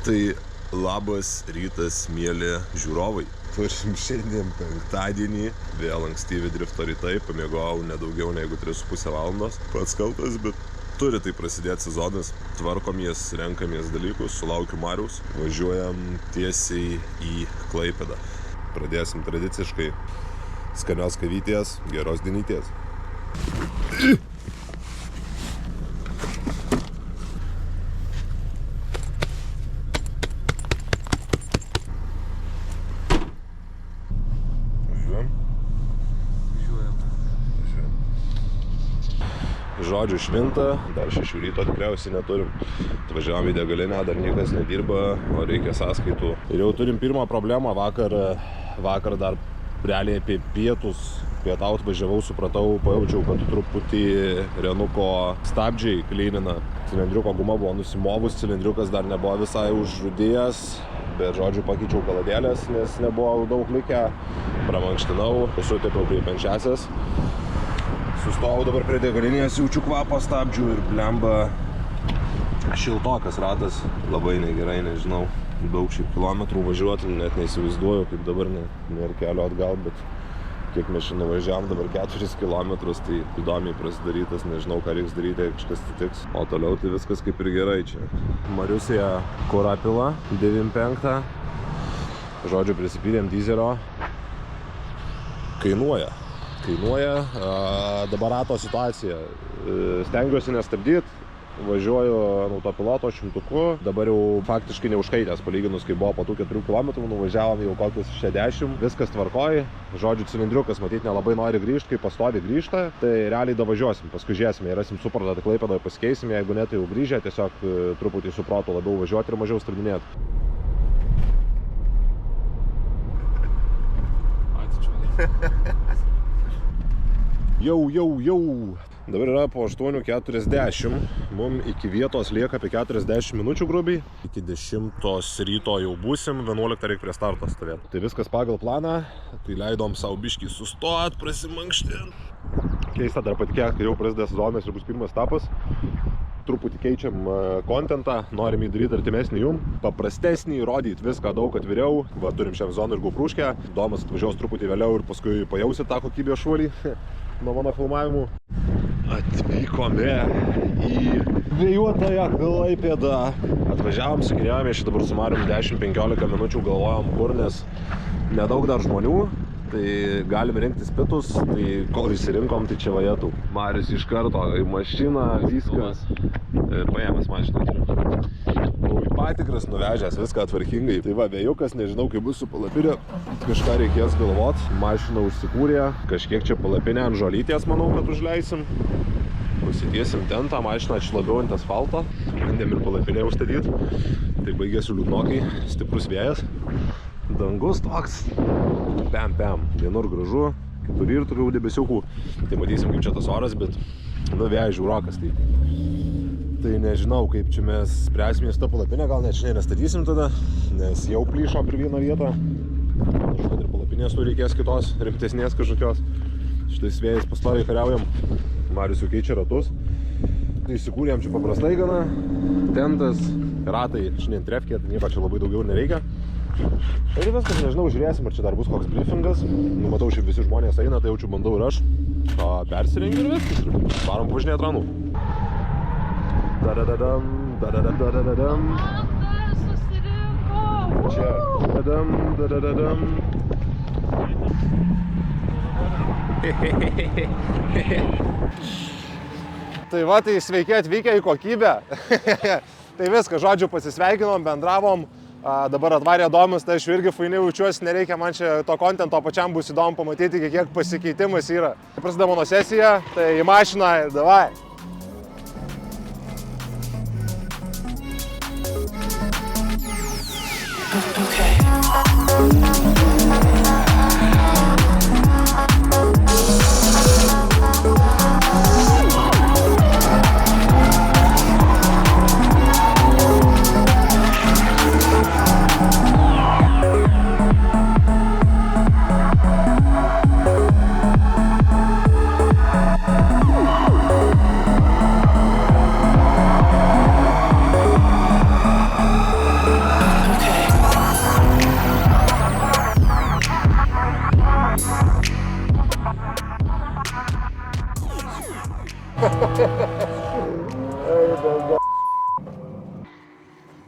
Tai labas rytas, mėly žiūrovai. Turim šiandien penktadienį, vėl ankstyvi drifto rytai, pamiegojau nedaugiau negu 3,5 valandos. Pats kaltas, bet turi tai prasidėti sezonas. Tvarkomies, renkamies dalykus, sulaukiu Mariaus, važiuojam tiesiai į Klaipėdą. Pradėsim tradiciškai skanios kavytės, geros dienytės. Žodžiu, švinta, dar 6 ryto tikriausiai neturim. Atvažiavom į degalinę, dar niekas nedirba, o reikia sąskaitų. Ir jau turim pirmą problemą, vakar dar realiai apie pietaut važiavau, supratau, pajaučiau, kad truputį Renuko stabdžiai klynina. Cilindriuko guma buvo nusimovus, cilindriukas dar nebuvo visai užrūdėjęs, bet žodžiu pakeičiau kaladėlės, nes nebuvo daug likę. Pramankštinau, sutepiau prie penčiasias. Sustojau dabar prie degalinės, jaučiu kvapą stabdžių ir blemba šiltokas ratas. Labai negerai, nežinau, daug šiaip kilometrų važiuoti, net neįsivaizduoju, kaip dabar nėra kelio atgal, bet kiek mes čia nuvažiavom dabar 4 kilometrus, tai įdomiai prasidarytas, nežinau, ką reiks daryti, kažkas atsitiks. O toliau tai viskas kaip ir gerai čia. Mariusėje kurą pila, 95. Žodžiu, prisipylėm dyzelio. Kainuoja, dabar rato situacija. Stengiuosi nestabdyti, važiuoju ant autopiloto 100, dabar jau faktiškai neužkaitęs palyginus, kai buvo po tų 4 km, nuvažiavom jau kokius 60, viskas tvarkoj. Žodžiu, cilindriukas matyt nelabai nori grįžti, kai pastovi grįžta, tai realiai davažiuosim, paskui žiūrėsim, jei rasim suprotą, tai Klaipėdoje pasikeisim, jeigu ne, tai jau grįžę, tiesiog truputį su protu labiau važiuoti ir mažiau stabdinėti. Jau. Dabar yra po 8:40, mums iki vietos lieka apie 40 minučių grubiai. Iki 10 ryto jau būsim, 11 reikia prie starto stovėti. Tai viskas pagal planą, tai leidom savo biškį sustot, prasimankštinti. Keista, dar patikėk, kai jau prasidės sezonas ir bus pirmas etapas. Truputį keičiam kontentą, norim jį daryti artimesnį jum, paprastesnį, rodyti viską daug atviriau. Va, turim šią zoną ir GoPruškę. Domas atvažiuos truputį vėliau ir paskui pajausit tą kokybės šuolį nuo mano filmavimų. Atvykome į vėjuotąją Klaipėdą. Atvažiavom, sukinėjome šį dabar su Marium 10-15 minučių, galvojom kur, nes nedaug dar žmonių. Tai galim rinktis pitus, tai kol išsirinkom, tai čia vajetų. Marius iš karto į mašiną, viskas. Paėmęs mašiną turiu. Buvau į patikras nuvežęs, viską tvarkingai. Tai va, vėjukas, nežinau kaip bus su palapinė. Kažką reikės galvot. Mašina užsikūrė. Kažkiek čia palapinė ant žolytės, manau, kad užleisim. Užsidėsim ten tą mašiną labiau ant asfalto. Bandėm ir palapinę užstatyti. Tai baigėsi liūdnokai, stiprus vėjas. Dangus toks, pem, vienur gražu, kitur ir tokių debesiukų. Tai matysim, kaip čia tas oras, bet vėjas žiūrokas. Tai nežinau, kaip čia mes spręsimės tą palapinę, gal net šiandien nestatysim tada, nes jau plyšo per vieną vietą. Aš kad ir palapinės tu reikės kitos, rimtesnės kažkokios. Šitais vėjais pastoviai kariaujam, Marius jau keičia ratus. Tai įsikūrėm čia paprastai gana, tentas, ratai šiandien trefkė, nieko čia labai daugiau nereikia. Ir viskas, nežinau, žiūrėsim, ar čia dar bus koks briefingas. Matau, šiaip visi žmonės eina, tai jaučiu bandau ir aš. Persirengiu ir viskas. Varom važinėt ranų. Dadadadam, dadadadadadam. Čia. Dadadadam. Tai va, tai sveiki atvykę į kokybę. Tai viskas, žodžiu, pasisveikinom, bendravom. Dabar atvarė Domas, tai aš irgi fainai jaučiuosi, nereikia man čia to kontento, pačiam bus įdomu pamatyti, kiek pasikeitimas yra. Prasideda mano sesija, tai į mašiną ir davai.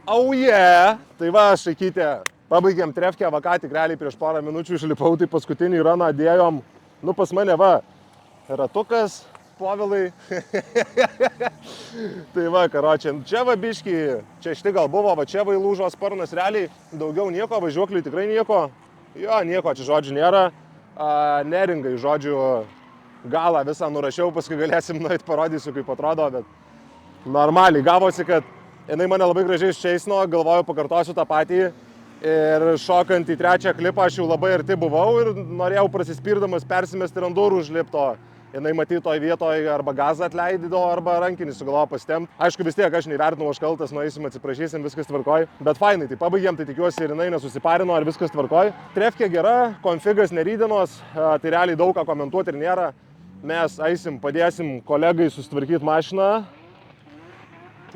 Au yeah! Tai va, Šaikytė, pabaigėm trefkę, va ką tik realiai prieš porą minučių išlipau, tai paskutinį raną dėjom, nu pas mane va, ratukas, Povilai. Tai va, karočią, čia va biški, čia štai gal buvo, va čia va įlūžo sparnas, realiai daugiau nieko, važiuokliui tikrai nieko, jo, nieko čia žodžių nėra, neringai žodžių galą visą nurašiau, paskui galėsim nueit parodysiu, kaip atrodo, bet normaliai gavosi, kad jinai mane labai gražiai iščeisino, galvoju, pakartosiu tą patį ir šokant į trečią klipą aš jau labai arti buvau ir norėjau prasispirdamas persimesti ant durų užlipto. Jinai matytoj vietoje arba gazą atleidido, arba rankinį sugalvojo pasitempt. Aišku, vis tiek aš neįvertinau, aš kaltas, nueisim, atsiprašysim, viskas tvarkoj. Bet fainai, tai pabaigėm, tai tikiuosi ir jinai nesusiparino, ar viskas tvarkoj. Trefkė gera, konfigas nerydienos, tai realiai daug ką komentuoti ir nėra. Mes eisim, padėsim kolegai susitvarkyti mašiną.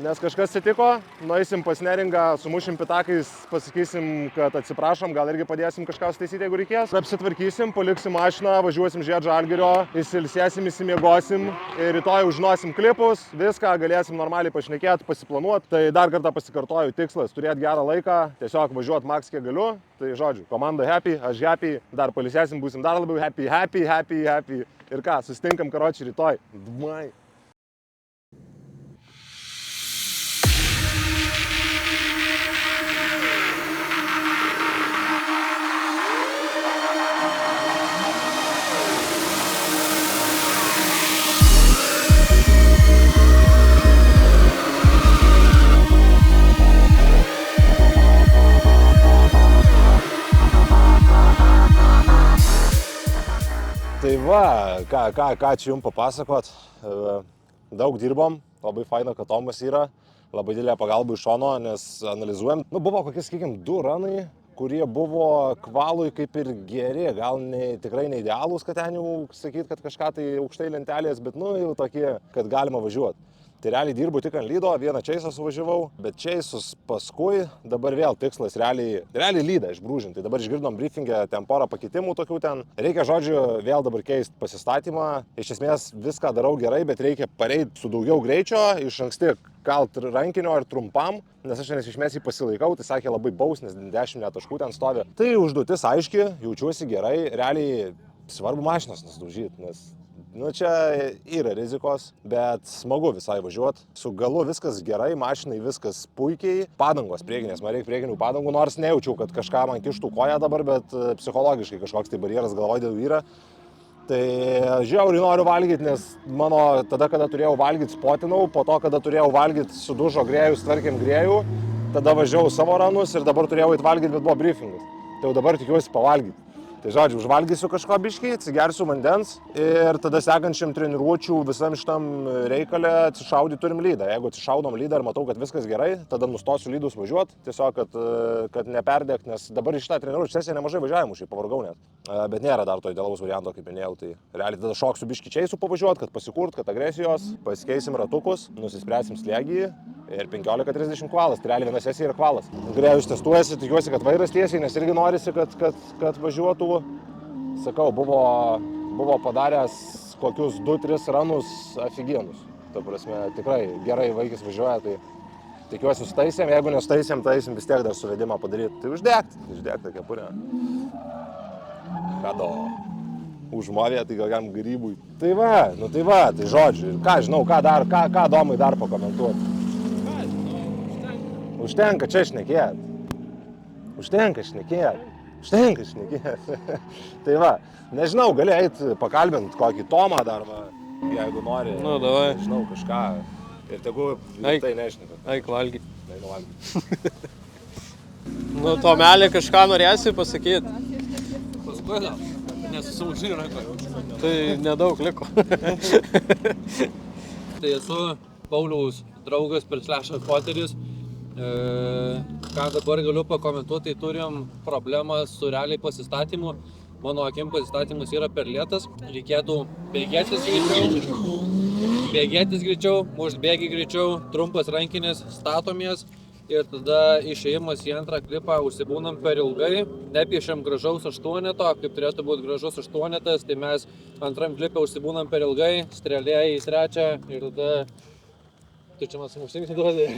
Nes kažkas atsitiko, nueisim pas Neringą, sumušim pitakais, pasakysim, kad atsiprašom, gal irgi padėsim kažką sutaisyti, jeigu reikės. Apsitvarkysim, paliksim mašiną, važiuosim žiūrėti Žalgirio, įsilsėsim, įsimiegosim ir rytoj užnosim klipus, viską galėsim normaliai pašnekėti, pasiplanuoti. Tai dar kartą pasikartoju, tikslas turėti gerą laiką, tiesiog važiuoti maks kiek galiu. Tai žodžiu, komanda happy, aš happy, dar palisėsim, būsim dar labiau happy. Ir ką, susitinkam karočiui rytoj. Dmai. Tai va, ką čia jums papasakot, daug dirbom, labai faina, kad Tomas yra, labai didelė pagalba iš šono, nes analizuojam. Nu, buvo kokie, sakykim, 2 ranai, kurie buvo kvalui kaip ir geri, gal tikrai ne idealūs, kad ten jau sakyt, kad kažką tai aukštai lentelės, bet nu jau tokie, kad galima važiuoti. Tai realiai dirbu tik ant lydo, vieną čeisą suvažiavau, bet čeisus paskui, dabar vėl tikslas realiai lydą išbrūžinti. Tai dabar išgirdom briefingę, ten porą pakeitimų tokių ten. Reikia, žodžiu, vėl dabar keisti pasistatymą. Iš esmės viską darau gerai, bet reikia pareiti su daugiau greičio, iš anksti kalt rankinio ir trumpam, nes aš iš esmės jį pasilaikau, tai sakė labai baus, nes 10 taškų ten stovi. Tai užduotis aiški, jaučiuosi gerai, realiai svarbu mašinas nusdaužyti, nes nu, čia yra rizikos, bet smagu visai važiuoti. Su galu viskas gerai, mašinai viskas puikiai. Padangos priekinės, man reikia priekinių padangų, nors nejaučiau, kad kažką man kištų koją dabar, bet psichologiškai kažkoks tai barjeras galvoje dėl yra. Tai žiauriai noriu valgyti, nes mano tada, kada turėjau valgyti, spotinau, po to, kada turėjau valgyti, sudužo grėjus, tvarkėm grėjų, tada važiavau savo ranus ir dabar turėjau eit valgyti, bet buvo briefingas. Tai jau dabar tikiuosi pavalgyti. Tai žodžiu, užvalgysiu kažko biškį, atsigersiu vandens ir tada sekančiam treniruočių visam šitam reikale atsišaudyt turim lydą. Jeigu atsišaudom lydą ir matau, kad viskas gerai, tada nustosiu lydus važiuoti, tiesiog, kad neperdėk, nes dabar iš tą treniruočių sesiją nemažai važiavimų, šiaip pavargau net. Bet nėra dar to idealaus varianto, kaip minėjau, tai realiai tada šoksiu biškį čeisų pavažiuoti, kad pasikurt, kad agresijos, pasikeisim ratukus, nusispręsim slėgį ir 15-30 kvalas, tai realiai viena sesija yra kvalas. Grėjus testuojasi, tikiuosi, kad vairas tiesiai, nes irgi norisi, kad važiuotų. Sakau, buvo padaręs kokius 2-3 ranus aфиgenus. Ta prasme, tikrai gerai vaikis važiuoja, tai tikiuosi sutaisėm, jeigu nesutaisėm, tai eisim vis tiek dar suvedimą padaryti. Tai uždegti kepurę. Kado užmovė, tai gal jam grybui. Tai va, tai žodžiu, ir ką žinau, ką Domai dar pakomentuoti. Užtenka čia šnekėt. Užtenka šnekėt. Tai va, nežinau, gali eiti pakalbint kokį Tomą dar, va, jeigu nori. Nu, davai. Nežinau, kažką. Ir tegu tai nešneka. Eik valgyt. Eik valgyt. Nu, Tomelį kažką norėsi pasakyti? Paskui gal, nesusilaužai rankoje. Tai nedaug liko. Tai esu Pauliaus draugas per /Poteris. Ką dabar galiu pakomentuoti, tai turim problemą su realiai pasistatymu. Mano akim pasistatymas yra per lėtas. Reikėtų bėgėtis greičiau, užbėgi greičiau, trumpas rankinis, statomės ir tada išėjimas į antrą klipą užsibūnam per ilgai. Nepiešiam gražaus aštuoneto, kaip turėtų būti gražus aštuonetas, tai mes antram klipę užsibūnam per ilgai, strėlė į trečią ir tada Tu čia man sumuštinis duodai.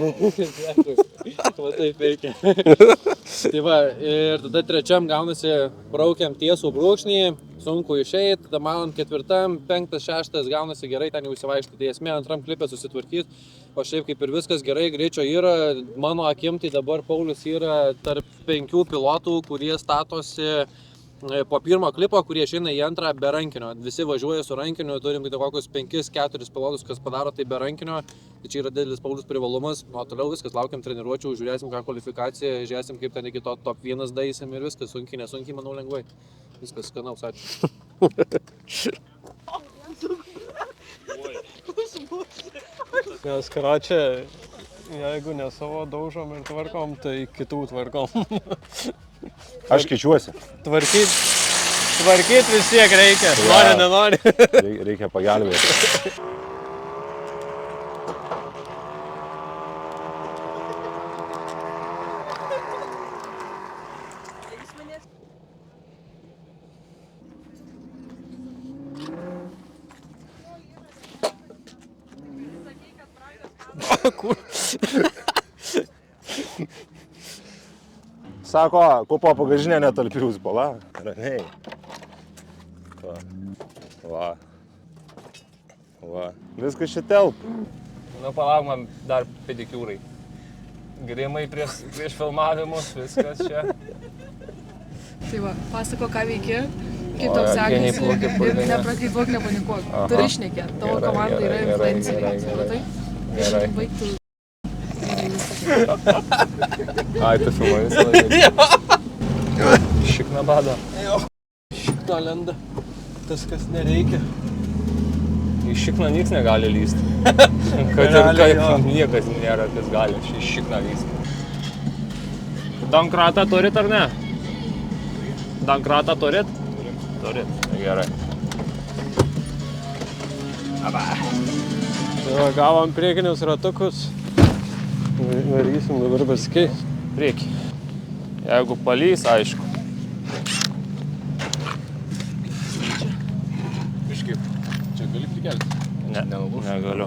Va taip veikia. Tai va, ir tada trečiam gaunasi braukiam tiesų brūkšnį, sunku išeit, tada malam ketvirtam, penktas, šeštas gaunasi gerai, ten jau įsivaikšti. Tai esmė antram klipė susitvarkyti, o šiaip kaip ir viskas gerai, greičio yra. Mano akim tai dabar Paulius yra tarp 5 pilotų, kurie statosi po pirmo klipo, kurie išeina į antrą be rankinio. Visi važiuoja su rankiniu, turim kokius 5-4 pilotus, kas padaro tai be rankinio. Tai čia yra didelis Paulius privalumas. O toliau viskas, laukiam treniruočių, žiūrėsim ką kvalifikaciją, žiūrėsim kaip ten iki to top 1 daisim ir viskas, sunkiai, nesunkiai, manau, lengvai. Viskas skanaus, ačiū. Nes karočią, jeigu ne savo daužom ir tvarkom, tai kitų tvarkom. Aš keičiuosi. Tvarkyt vis tiek reikia, nori, nenori. Reikia pagelbėti. Sako, kupo pagažinė netalpius, bala. Ramiai. Va. Viskas čia telp. Nu, palauk, man dar pedikiūrai. Grimai prieš filmavimus, viskas čia. Tai va, pasako, ką veiki, kaip tau sekasi ir neprakaituok, nepanikuok. Turi šnekėti, tavo komanda yra influenceriai, supratai? Gerai. Baigtų. Ai, tu filmuoji visą laiką. Šikna bado. Šikna lenda, tas kas nereikia. Į šikną niks negali lysti. Kad ir kaip niekas nėra, kas gali į šikną lysti. Donkratą turit ar ne? Donkratą turit? Turit. Gerai. Tai va, gavom priekinius ratukus. Varysim dabar pasikeis. Priekį. Jeigu palys, aišku. Kažkaip, čia gali prikelti? Ne, negaliu.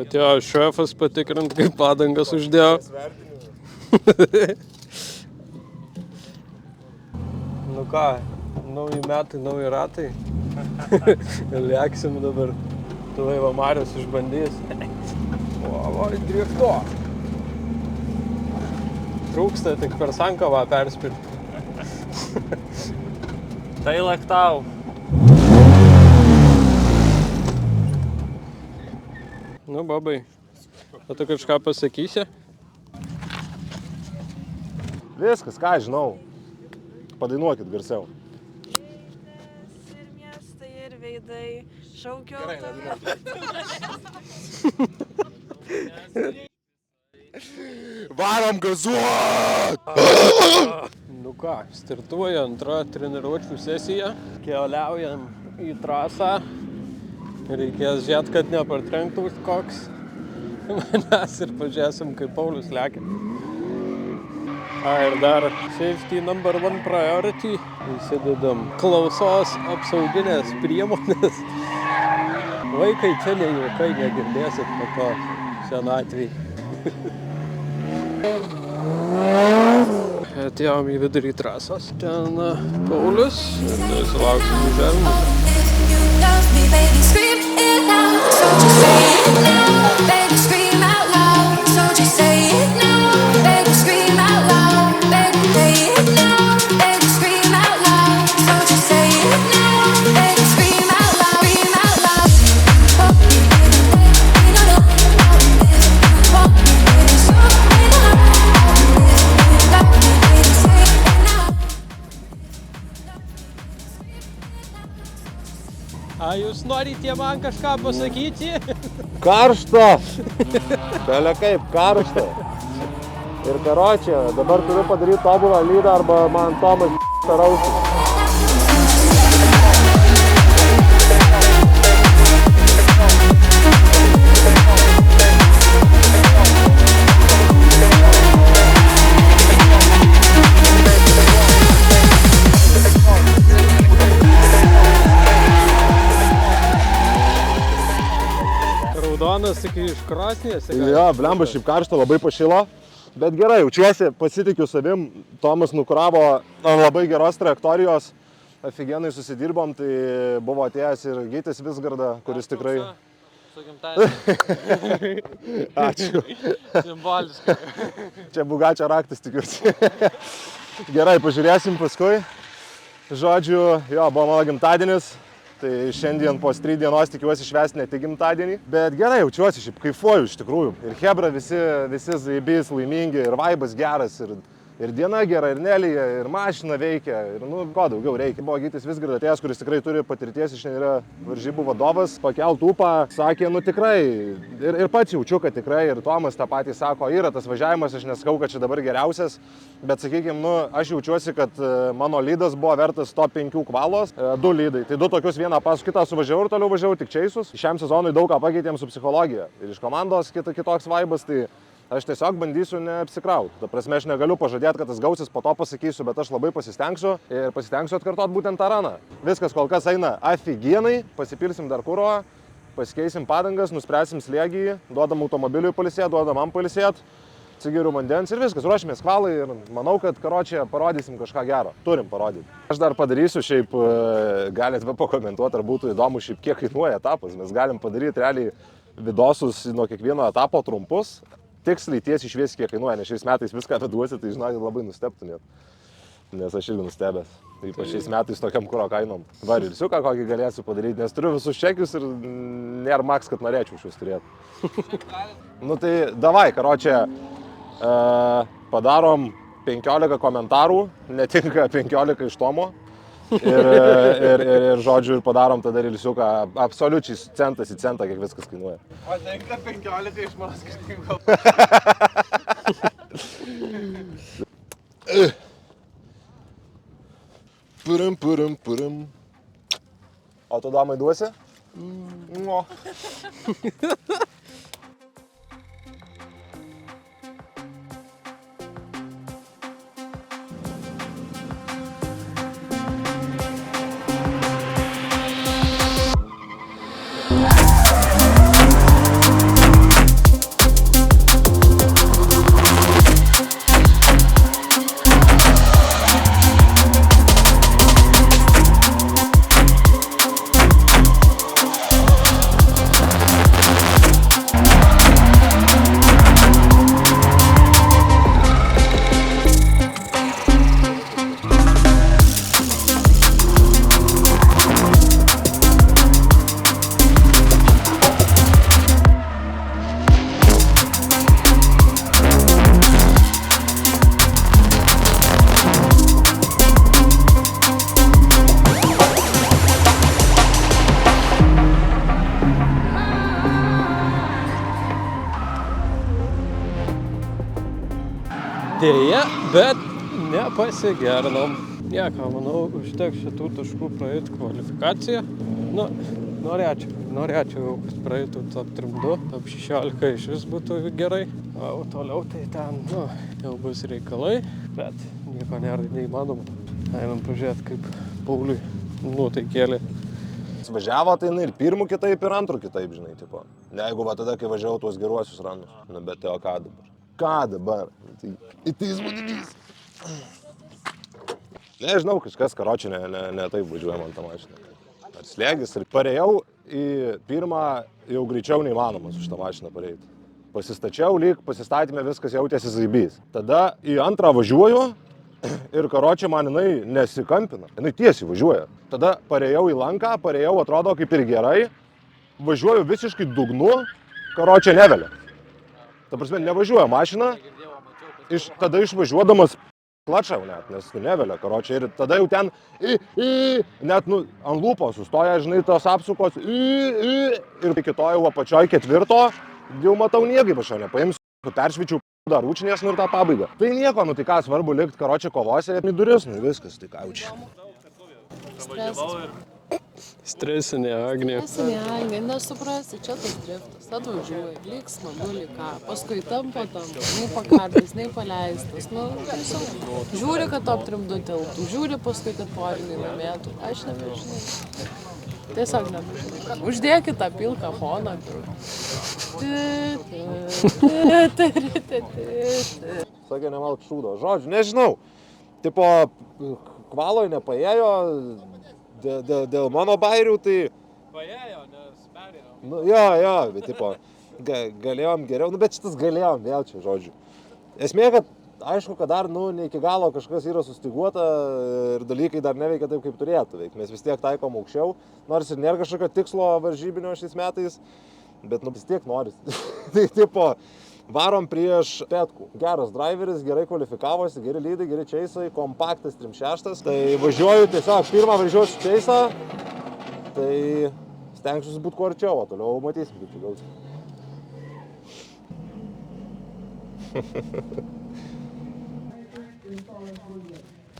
Atėjo šefas patikrint, kaip padangas uždėjo. Nu ką, nauji metai, nauji ratai. Lėksim dabar. Tu va Marius išbandys. O, drifto. Trūksta tik per sankavą perspirti. Tai laktau. Nu, babai, o tu kažką pasakysi? Viskas, ką žinau. Padainuokit garsiau. Ir miestai, ir veidai, šaukiu. Varom gazuot! Nu ką, startuoja antra treniruočių sesija. Keliaujam į trasą. Reikės žiūrėti, kad nepartrenktų koks manęs ir pažiūrėsim, kaip Paulius lekia. Ir dar safety number 1 priority. Įsidedam klausos apsauginės priemonės. Vaikai čia ne juokai, negirdėsit po to senatvėj. Atėjom į vidurį trasos. Ten Paulius ir sulauksim užėrimų. Love me, baby, scream it out. So just say it now, baby, scream out loud. So just say it now, baby, scream out loud. Baby, say it now, baby, scream out loud. So just say it now, baby, scream out loud, scream out loud. Oh, you know, you know, this. Oh, it's so A jūs norite man kažką pasakyti? Karšta! Belia kaip, karšta. Ir karočią, dabar turiu padaryti tobulą lydą arba man Tomas tarausi. Raudonas iki iš krosnies. Jo, blemba, šiaip karšta, labai pašilo. Bet gerai, jaučiuosi, pasitikiu savim. Tomas nukravo ant labai geros trajektorijos. Afigenai susidirbom, tai buvo atėjęs ir Gytis Visgarda, kuris tikrai... Su gimtadieniu. Ačiū. Simboliškai. Čia Bugačio raktas, tikiuosi. Gerai, pažiūrėsim paskui. Žodžiu, jo, buvo mano gimtadienis. Tai šiandien po 3 dienos tikiuosi švęsti ne tik gimtadienį. Bet gerai, jaučiuosi, šiaip kaifuoju iš tikrųjų. Ir chebra visi zaibys laimingi, ir vaibas geras, ir diena gera, ir nelyja, ir mašina veikia, ir nu, ko daugiau reikia. Buvo Gytis Visgarda atėjęs, kuris tikrai turi patirties, šiandien yra varžybų vadovas, pakelt ūpą, sakė, nu tikrai, ir pats jaučiu, kad tikrai, ir Tomas tą patį sako, yra tas važiavimas, aš nesakau, kad čia dabar geriausias, bet sakykime, nu, aš jaučiuosi, kad mano lydas buvo vertas top 5 kvalos, 2 lydai, tai 2 tokius, vieną pas kitą suvažiavau ir toliau važiavau tik čeisus. Šiam sezonui daug ką pakeitėm su psichologija ir iš komandos kitoks vaibas, tai aš tiesiog bandysiu neapsikrauti. Ta prasme, aš negaliu pažadėti, kad tas gausis, po to pasakysiu, bet aš labai pasistengsiu ir pasistengsiu atkartoti būtent tą raną. Viskas kol kas eina afigienai, pasipilsim dar kuro, pasikeisim padangas, nuspręsim slėgį, duodam automobiliui pailsėt, duodam man pailsėt, atsigeriu vandens ir viskas, ruošimės kvalai ir manau, kad karočią parodysim kažką gero. Turim parodyti. Aš dar padarysiu, šiaip galit pakomentuoti, ar būtų įdomu, šiaip kiek kainuoja etapas. Mes galim padaryti realiai vidosus nuo kiekvieno etapo trumpus. Tiksliai tiesiai šviesi, kiek kainuoja, nes šiais metais viską veduosi, tai žinokit, labai nustebtumėt. Nes aš irgi nustebęs. Ypač šiais metais tokiam kuro kainom. Varilsiuką kokį galėsiu padaryti, nes turiu visus čekius ir nėra maks, kad norėčiau šios turėti. Nu tai davai, karočią, padarom 15 komentarų, netinka 15 iš Tomo. Ir žodžiu, ir padarom tada rilsiuką absoliučiai centas į centą, kiek viskas kainuoja. O neikta 15 iš manas kažkaip gal. Purim. O tu damai duosi? No. Deja, bet nepasigernom. Nieko, manau, užteks šitų taškų praeiti kvalifikaciją. Nu, norėčiau, kad praeitų top 3-2, top 16 iš vis būtų gerai. O toliau tai ten, nu, jau bus reikalai, bet nieko nėra neįmanoma. Einam pažiūrėti, kaip Pauliui nuotaikėlė. Važiavo tai ir pirmų kitaip, ir antrų kitaip, žinai, tipo. Ne, jeigu va tada, kai važiavau tuos geruosius ranus. Nu, bet tai o ką dabar? Ką dabar? Tai įtais būdinys. Nežinau, kažkas karočiai ne taip važiuoja man tą mašiną. Ar slėgis, ir parėjau į pirmą jau greičiau neįmanoma su šitą mašiną pareiti. Pasistačiau, lyg pasistatymė viskas jautėsi zaibys. Tada į antrą važiuoju ir karočiai man jinai nesikampina. Jinai tiesiai važiuoja. Tada parėjau į lanką, atrodo kaip ir gerai. Važiuoju visiškai dugnu, karočiai nevelia. Ta prasme, nevažiuoja mašina. Tada išvažiuodamas klačau net, nes nevelia, karočią, ir tada jau ten, net, ant lūpo sustoja, žinai, tos apsukos, ir iki to jau apačioj 4, jau matau niekai pašio nepaimsiu, peršvičiau dar rūčinės, ir tą pabaigą. Tai nieko, tai ką, svarbu likti karočią kovose, į duris, viskas, tai ką jau čia. Stresinė Agnė. Stresinė Agnė, nesuprasi, čia tas driftas, atvažiuoja, lyg smagulį ką, paskui tampa, nei pakartas, nei paleistas, tiesiog žiūri, kad top 3-2 tiltų, žiūri paskui, kad poriniai laimėtų, aš nebežinau. Tiesiog nebežinau. Uždėkit tą pilką foną. Sakė, nemalk šūdo. Žodžiu, nežinau. Tipo, kvaloj nepaėjo, dėl mano bairių, tai... Paėjo, nes perėjo. Nu, jo, bet tipo, galėjom geriau, bet šitas galėjom vėl čia, žodžiu. Esmė, kad aišku, kad dar, ne iki galo kažkas yra sustiguota ir dalykai dar neveikia taip, kaip turėtų veikti. Mes vis tiek taikom aukščiau, nors ir nėra kažkokio tikslo varžybinio šiais metais, bet vis tiek noris. Tai tipo, varom prieš Petkų. Geras driveris, gerai kvalifikavosi, geri lydai, geri čeisai, kompaktas 3.6. Tai važiuoju tiesiog, pirmą važiuosiu čeisą, tai stengsiuosi būti kuo arčiau, o toliau matysim, kaip čia gausi.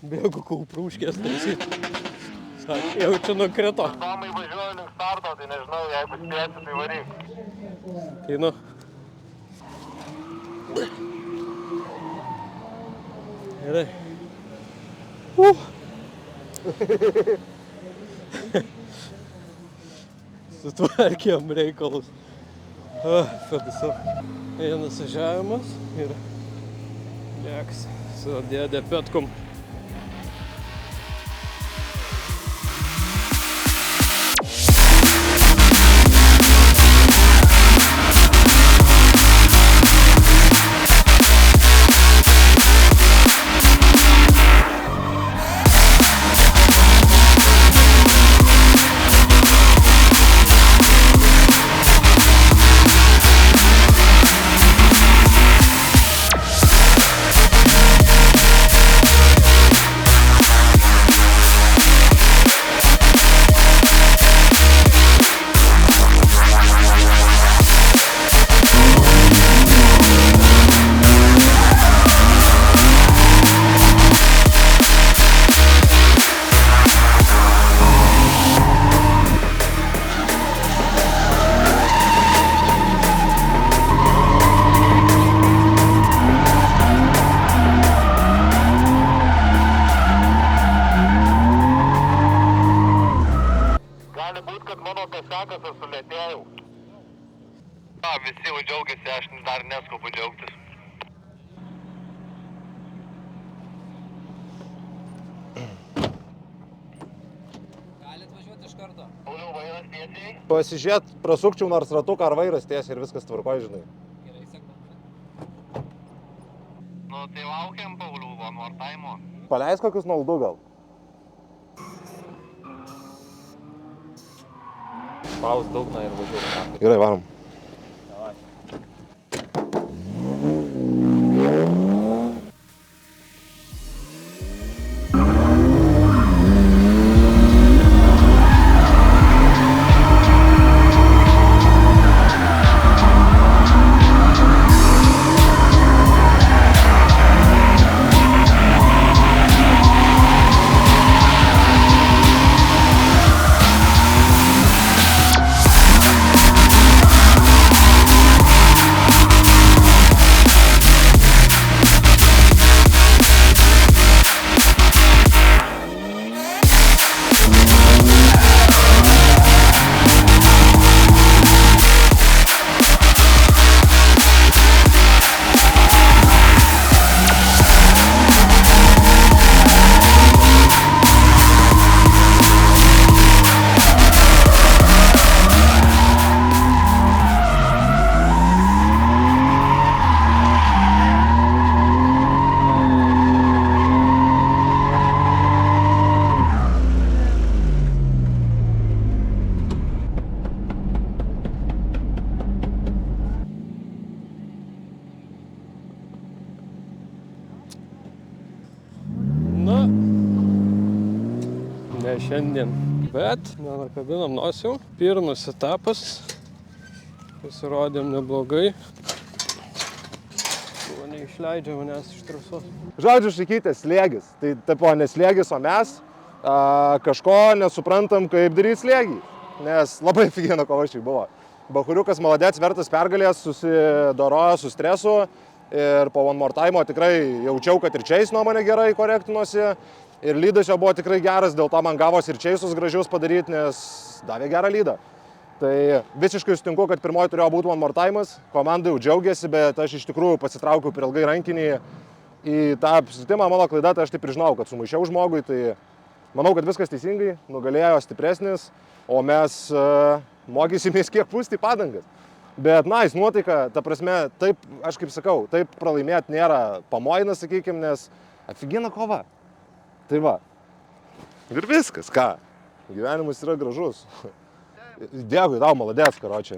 Bėgu kauprūškės taisyti. Sakė, jau čia nukrito. Tomai važiuoju link starto, tai nežinau, jeigu spėsi, tai varyk. Tai nu. Gerai. Sutvarkėm reikalus. Fadisa. Vienas važiavimas ir lėks su dėdė Petkum. Visi jau džiaugiasi, aš dar neskubu džiaugtis. Galit važiuoti iš karto. Pauliau, vairas tiesiai? Pasižiūrėt, prasukčiau nors ratuką ar vairas tiesiai ir viskas tvarkoj, žinai. Gerai, sekam. Nu, tai laukiam, Pauliau, one more time. Paleis kokius 0-2 gal? Paus daugna ir važiuoju. Gerai, varom. šiandien. Bet nenakabinam nosių. Pirmas etapas. Pasirodėm neblogai. Buvo neišleidžia manęs iš trasos. Žodžiu, šakytė slėgis. Tai tipo neslėgis, o mes kažko nesuprantam, kaip daryti slėgį. Nes labai figėna kova šiai buvo. Bahuriukas maladėts, vertas pergalės, susidorojo su stresu. Ir po One More Time tikrai jaučiau, kad ir Chase nuomonė gerai korektinosi. Ir lydas jo buvo tikrai geras, dėl to man gavosi ir Chase'us gražius padaryti, nes davė gerą lydą. Tai visiškai sutinku, kad pirmoji turėjo būti One More Time'as, komanda jau džiaugiasi, bet aš iš tikrųjų pasitraukiau per ilgai rankinį į tą apsitimą. Mano klaida, tai aš taip ir žinau, kad sumaišiau žmogui, tai manau, kad viskas teisingai, nugalėjo stipresnis, o mes mokysimės kiek pūsti padangas. Bet nice nuotaika, ta prasme, taip, aš kaip sakau, taip pralaimėti nėra pamoina, sakykime, nes afigina kova. Tai va. Ir viskas, ką? Gyvenimas yra gražus. Dėkui, tau maladės, karočią.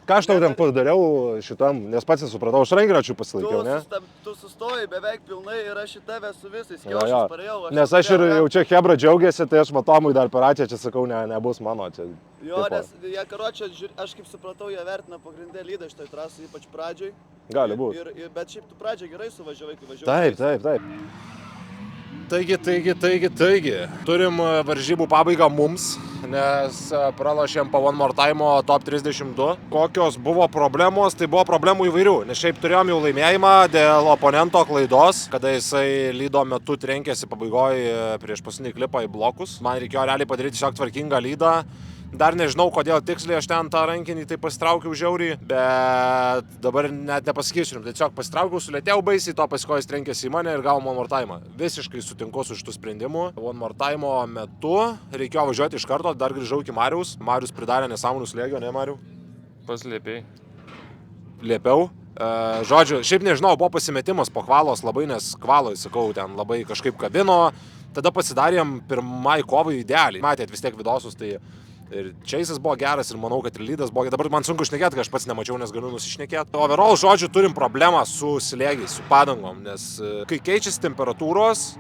Ką aš tau ten padariau šitam, nes pats nesupratau, aš rankiračių pasilaikiau, ne? Tu sustojai beveik pilnai ir aš į tave su visais Jo. kiaušais parėjau. Nes aš ir jau čia Hebra džiaugiasi, tai aš Matomui dar per ačiū čia sakau, nebus mano čia. Jo, nes jie, karočią, aš kaip supratau, jie vertina pagrindę lydą šitoj trasai, ypač pradžioj. Gali būti. Bet šiaip tu pradžioj gerai suvažiavai, kai važiavai. Taip. Taigi. Turim varžybų pabaigą mums, nes pralošėm po One More Time top 32. Kokios buvo problemos? Tai buvo problemų įvairių, nes šiaip turėjom jau laimėjimą dėl oponento klaidos, kada jisai lydo metu trenkėsi pabaigoje prieš paskutinį klipą į blokus. Man reikėjo realiai padaryti tiesiog tvarkingą lydą. Dar nežinau, kodėl tiksliai aš ten tą rankinį tai pasitraukiau žiauriai, bet dabar net nepasakysiu. Tiesiog pasitraukiau, sulėtėjau baisiai, to paskui jis trenkėsi į mane ir gavom One More Time. Visiškai sutinku su šitų sprendimu. One More Time metu reikėjo važiuoti iš karto, dar grįžau iki Mariaus. Marius pridarė nesąmonų slėgio, ne Mariau? Paslėpiai. Liepiau. Žodžiu, šiaip nežinau, buvo pasimetimas po kvalos labai, nes kvaloj, sakau, ten labai kažkaip kabino. Tada pasidarėm pirmai kovai idealiai. Matėt vis tiek vidosus, tai ir Chase'as buvo geras ir manau, kad ir lydas buvo. Dabar man sunku šnekėti, kai aš pats nemačiau, nes galiu nusišnekėti. Overall, žodžiu, turim problemą su slėgiais, su padangom, nes kai keičiasi temperatūros,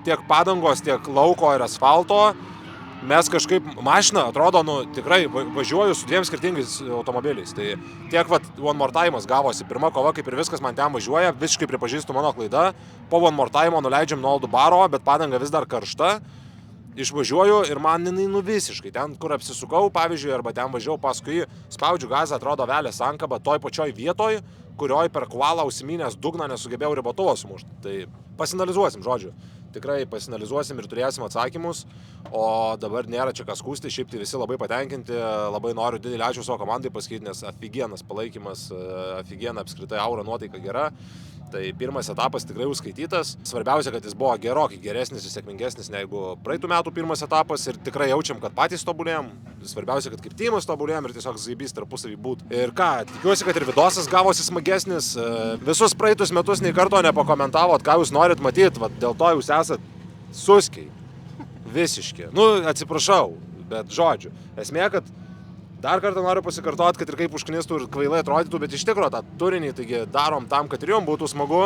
tiek padangos, tiek lauko ir asfalto, mes kažkaip, mašina atrodo, tikrai važiuoju su dviem skirtingais automobiliais. Tai tiek One More Time'as gavosi pirma kova, kaip ir viskas man ten važiuoja, visiškai pripažįstu mano klaidą. Po One More Time'o nuleidžiam nuo Oldų baro, bet padanga vis dar karšta. Išvažiuoju ir man jinai visiškai, ten kur apsisukau, pavyzdžiui, arba ten važiavau paskui, spaudžiu gazą, atrodo velės sankaba toj pačioj vietoj, kurioj per kvalą užsimynęs dugną nesugebėjau ribotuvo sumušti. Tai pasinalizuosim, žodžiu. Tikrai pasinalizuosim ir turėsim atsakymus, o dabar nėra čia kas skųsti, šiaip tai visi labai patenkinti, labai noriu didelį ačiū savo komandai pasakyti, nes afigienas palaikymas, afigiena apskritai aura nuotaika gera. Tai pirmas etapas tikrai užskaitytas. Svarbiausia, kad jis buvo gerokai geresnis ir sėkmingesnis negu praeitų metų pirmas etapas ir tikrai jaučiam, kad patys tobulėjom. Svarbiausia, kad kaip timas tobulėjom ir tiesiog zaibys tarpusavį būt. Ir ką, tikiuosi, kad ir vidosas gavosi smagesnis. Visus praeitus metus nei karto nepakomentavot, ką jūs norit matyti, dėl to jūs esat suskiai. Visiški. Atsiprašau, bet žodžiu. Esmė, kad dar kartą noriu pasikartoti, kad ir kaip užknistų ir kvailai atrodytų, bet iš tikrųjų tą turinį taigi darom tam, kad ir jums būtų smagu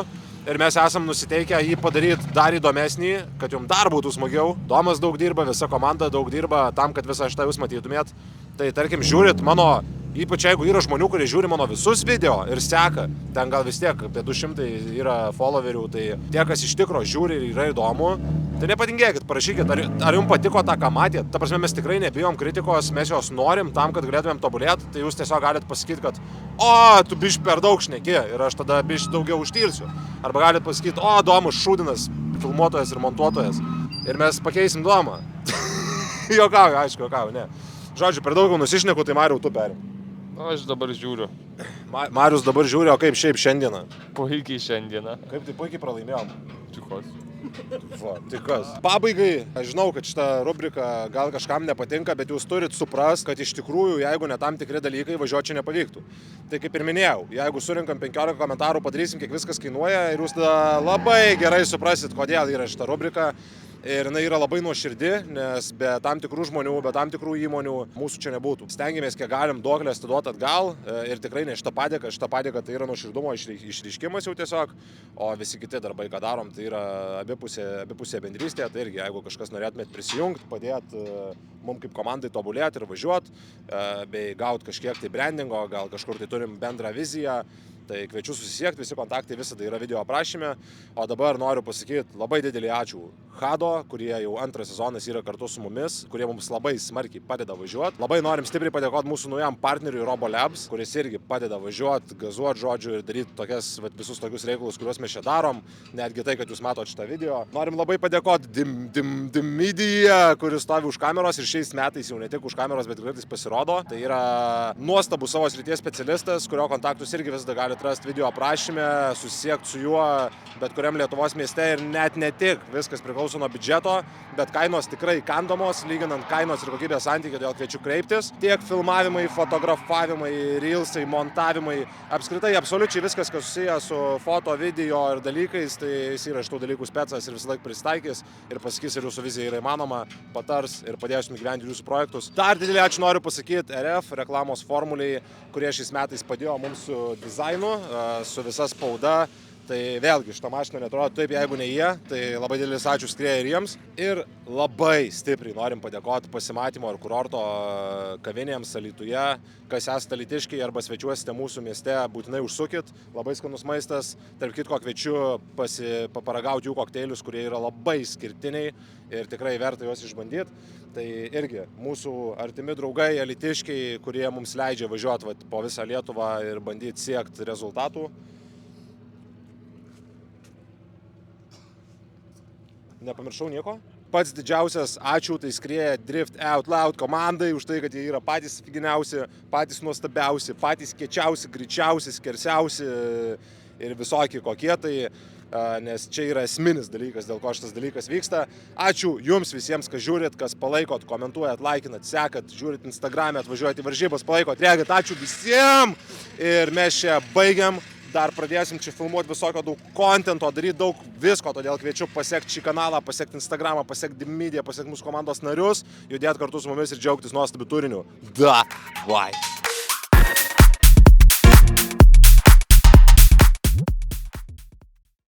ir mes esam nusiteikę jį padaryti dar įdomesnį, kad jums dar būtų smagiau. Domas daug dirba, visa komanda daug dirba tam, kad visą šitą jūs matytumėt. Tai tarkim, žiūrit mano, ypač jeigu yra žmonių, kurie žiūri mano visus video ir seka, ten gal vis tiek apie 200 yra followerių, tai tie, kas iš tikro žiūri ir yra įdomu, tai nepatingėkit, parašykit, ar jums patiko tą, ką matėt. Ta prasme, mes tikrai nebijom kritikos, mes jos norim tam, kad galėtumėm tobulėti, tai jūs tiesiog galit pasakyti, kad tu biškį per daug šneki ir aš tada biškį daugiau užtilsiu. Arba galit pasakyti, Domas šūdinas, filmuotojas ir montuotojas. Ir mes pakeisim Domą. Jokauju, aišku, jokauju, ne. Žodžiu, per daug nusišneku, tai Mariau, tu perim. Aš dabar žiūriu. Marius dabar žiūri, o kaip šiaip šiandieną? Puikiai šiandieną. Kaip tai puikiai pralaimėjom? Tikos. Tai kas? Pabaigai, aš žinau, kad šita rubrika gal kažkam nepatinka, bet jūs turit suprast, kad iš tikrųjų, jeigu ne tam tikri dalykai, važiuoti čia nepavyktų. Tai kaip ir minėjau, jeigu surinkam 15 komentarų, padarysim, kiek viskas kainuoja ir jūs tada labai gerai suprasit, kodėl yra šita rubrika. ir jinai yra labai nuoširdi, nes be tam tikrų žmonių, be tam tikrų įmonių mūsų čia nebūtų. Stengiamės kiek galim duoklės atiduoti atgal ir tikrai ne šitą padėką tai yra nuoširdumo išreiškimas jau tiesiog, o visi kiti darbai, ką darom, tai yra abipusė bendrystė, tai irgi jeigu kažkas norėtumėt prisijungti, padėti mums kaip komandai tobulėti ir važiuoti, bei gauti kažkiek tai brandingo, gal kažkur tai turim bendrą viziją, tai kviečiu susisiekti, visi kontaktai visada yra video aprašyme, o dabar noriu pasakyti labai didelį ačiū Hado, kurie jau antras sezonas yra kartu su mumis, kurie mums labai smarkiai padeda važiuoti. Labai norim stipriai padėkoti mūsų naujam partneriui Robo Labs, kuris irgi padeda važiuoti, gazuoti žodžiu ir daryti visus tokius reikalus, kuriuos mes čia darom, netgi tai, kad jūs matote šitą video. Norim labai padėkoti Dim Media, kuris stovi už kameros ir šiais metais jau ne tik už kameros, bet kartais pasirodo. Tai yra nuostabus savo srities specialistas, kurio kontaktus irgi visada galite rasti video aprašyme, susisiekti su juo bet kuriam Lietuvos mieste ir net ne tik, viskas priklauso nuo biudžeto, bet kainos tikrai kandamos, lyginant kainos ir kokybės santykį, todėl kviečiu kreiptis. Tiek filmavimai, fotografavimai, reelsai, montavimai, apskritai absoliučiai viskas, kas susiję su foto, video ir dalykais, tai jis yra šitų dalykų specas ir visą laiką pristaikys ir pasakys, ar jūsų vizija yra įmanoma, patars ir padės jums gyventi jūsų projektus. Dar didelį ačiū noriu pasakyti RF reklamos formuliai, kurie šiais metais padėjo mums su dizainu, su visa spauda. Tai vėlgi, šitą mašiną netrodo taip, jeigu ne jie, tai labai didelis ačiū skrieja ir jiems. Ir labai stipriai norim padėkoti pasimatymo ir kurorto kavinėms Alytuje. Kas esate alytiškiai arba svečiuosite mūsų mieste, būtinai užsukit. Labai skanus maistas. Tarp kitko kviečiu paparagauti jų kokteilius, kurie yra labai skirtiniai ir tikrai verta juos išbandyti. Tai irgi mūsų artimi draugai alytiškiai, kurie mums leidžia važiuoti po visą Lietuvą ir bandyti siekti rezultatų. Nepamiršau nieko. Pats didžiausias ačiū tai skrieja Drift Out Loud komandai už tai, kad jie yra patys figiniausi, patys nuostabiausi, patys kiečiausi, greičiausi, skersiausi ir visokie kokie tai, nes čia yra esminis dalykas, dėl ko šitas dalykas vyksta. Ačiū jums visiems, kas žiūrit, kas palaikot, komentuojat, laikinat, sekat, žiūrit Instagram'e, atvažiuojat į varžybas, palaikot, reagat, ačiū visiems ir mes čia baigiam. Dar pradėsim čia filmuoti visokio daug kontento, daryti daug visko, todėl kviečiu pasiekti šį kanalą, pasiekti Instagramą, pasiekti Dim Media, pasiekti mūsų komandos narius, judėti kartu su mumis ir džiaugtis nuostabiu turiniu. Davai!